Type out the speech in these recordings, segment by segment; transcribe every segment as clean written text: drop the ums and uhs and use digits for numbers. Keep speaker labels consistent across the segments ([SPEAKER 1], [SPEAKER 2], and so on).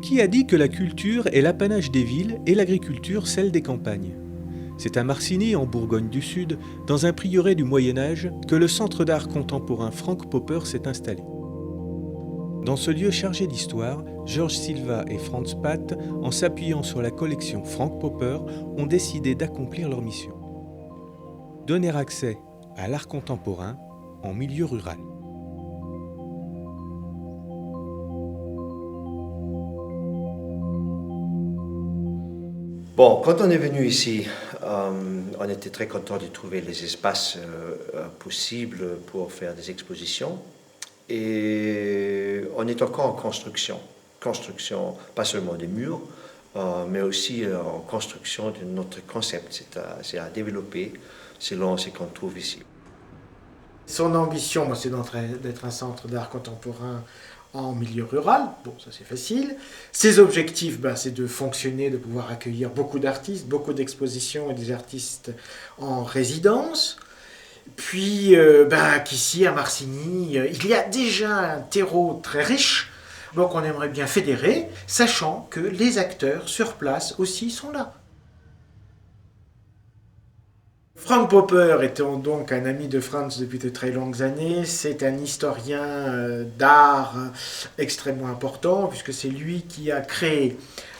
[SPEAKER 1] Qui a dit que la culture est l'apanage des villes et l'agriculture celle des campagnes? C'est à Marcigny, en Bourgogne du Sud, dans un prieuré du Moyen-Âge, que le Centre d'art contemporain Frank Popper s'est installé. Dans ce lieu chargé d'histoire, Georges Silva et Franz Path, en s'appuyant sur la collection Frank Popper, ont décidé d'accomplir leur mission. Donner accès à l'art contemporain en milieu rural.
[SPEAKER 2] Bon, quand on est venu ici, on était très content de trouver les espaces possibles pour faire des expositions. Et on est encore en construction. Construction, pas seulement des murs, mais aussi en construction de notre concept. C'est à développer selon ce qu'on trouve ici.
[SPEAKER 3] Son ambition, c'est d'être un centre d'art contemporain en milieu rural. Bon, ça c'est facile. Ses objectifs, c'est de fonctionner, de pouvoir accueillir beaucoup d'artistes, beaucoup d'expositions et des artistes en résidence. Puis qu'ici à Marcigny, il y a déjà un terreau très riche, donc on aimerait bien fédérer, sachant que les acteurs sur place aussi sont là. Frank Popper étant donc un ami de Franz depuis de très longues années, c'est un historien d'art extrêmement important, puisque c'est lui qui a créé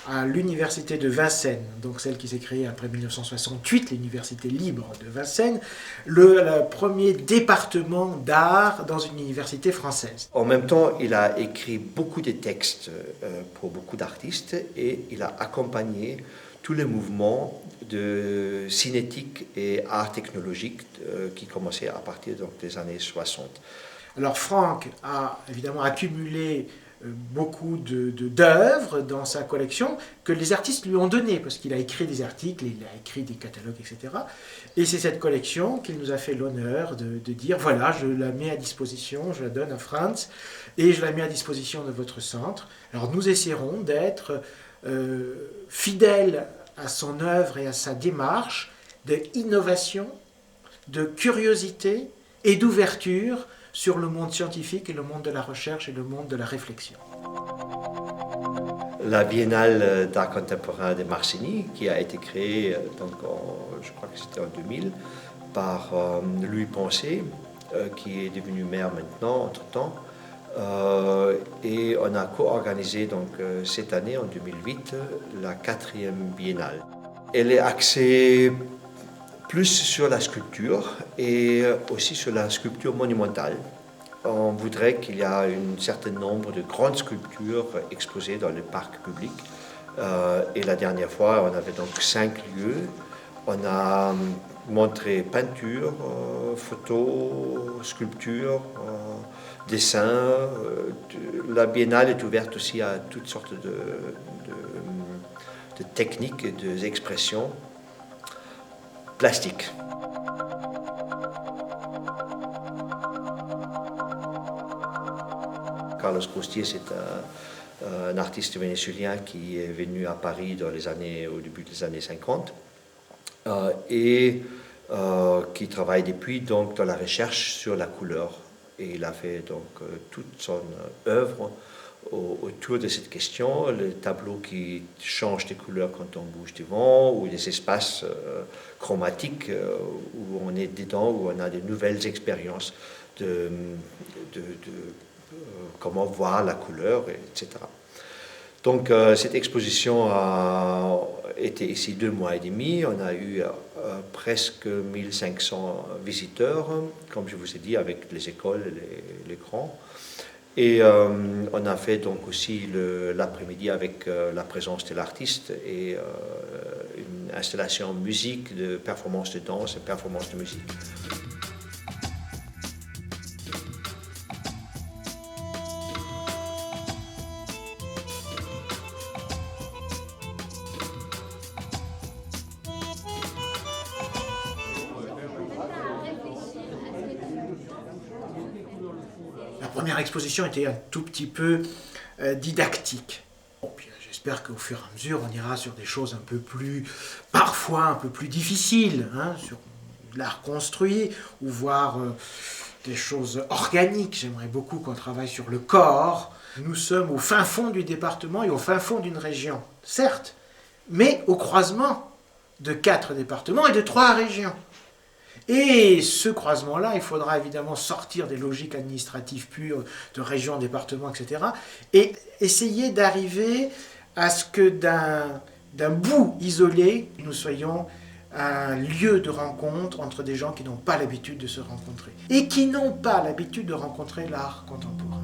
[SPEAKER 3] à l'université de Vincennes, donc celle qui s'est créée après 1968, l'université libre de Vincennes, le premier département d'art dans une université française.
[SPEAKER 2] En même temps, il a écrit beaucoup de textes pour beaucoup d'artistes et il a accompagné tous les mouvements de cinétique et art technologique qui commençaient à partir des années 60.
[SPEAKER 3] Alors Frank a évidemment accumulé beaucoup d'œuvres dans sa collection que les artistes lui ont données, parce qu'il a écrit des articles, il a écrit des catalogues, etc. Et c'est cette collection qu'il nous a fait l'honneur de dire, voilà, je la mets à disposition, je la donne à Franz, et je la mets à disposition de votre centre. Alors nous essaierons d'être fidèles à son œuvre et à sa démarche d'innovation, de curiosité et d'ouverture sur le monde scientifique et le monde de la recherche et le monde de la réflexion.
[SPEAKER 2] La Biennale d'art contemporain de Marcigny, qui a été créée, je crois que c'était en 2000, par Louis Poncet, qui est devenu maire maintenant, entre-temps. Et on a co-organisé cette année, en 2008, la 4e Biennale. Elle est axée plus sur la sculpture et aussi sur la sculpture monumentale. On voudrait qu'il y ait un certain nombre de grandes sculptures exposées dans le parc public. Et la dernière fois, on avait donc 5 lieux. On a montré peinture, photos, sculpture, dessin. La biennale est ouverte aussi à toutes sortes de techniques et d'expressions plastiques. Carlos Costier, c'est un artiste vénézuélien qui est venu à Paris au début des années 50 et qui travaille depuis dans la recherche sur la couleur. Et il a fait toute son œuvre autour de cette question, le tableau qui change de couleur quand on bouge devant, ou des espaces chromatiques où on est dedans, où on a de nouvelles expériences de comment voir la couleur, etc. Donc cette exposition a été ici 2 mois et demi. On a eu presque 1500 visiteurs, comme je vous ai dit, avec les écoles et les grands. Et on a fait donc aussi l'après-midi avec la présence de l'artiste et une installation musique, de performance de danse et performance de musique.
[SPEAKER 3] La première exposition était un tout petit peu didactique. Bon, puis j'espère qu'au fur et à mesure, on ira sur des choses parfois un peu plus difficiles, sur l'art construit, ou voir des choses organiques. J'aimerais beaucoup qu'on travaille sur le corps. Nous sommes au fin fond du département et au fin fond d'une région, certes, mais au croisement de 4 départements et de 3 régions. Et ce croisement-là, il faudra évidemment sortir des logiques administratives pures de régions, départements, etc. et essayer d'arriver à ce que d'un bout isolé, nous soyons un lieu de rencontre entre des gens qui n'ont pas l'habitude de se rencontrer et qui n'ont pas l'habitude de rencontrer l'art contemporain.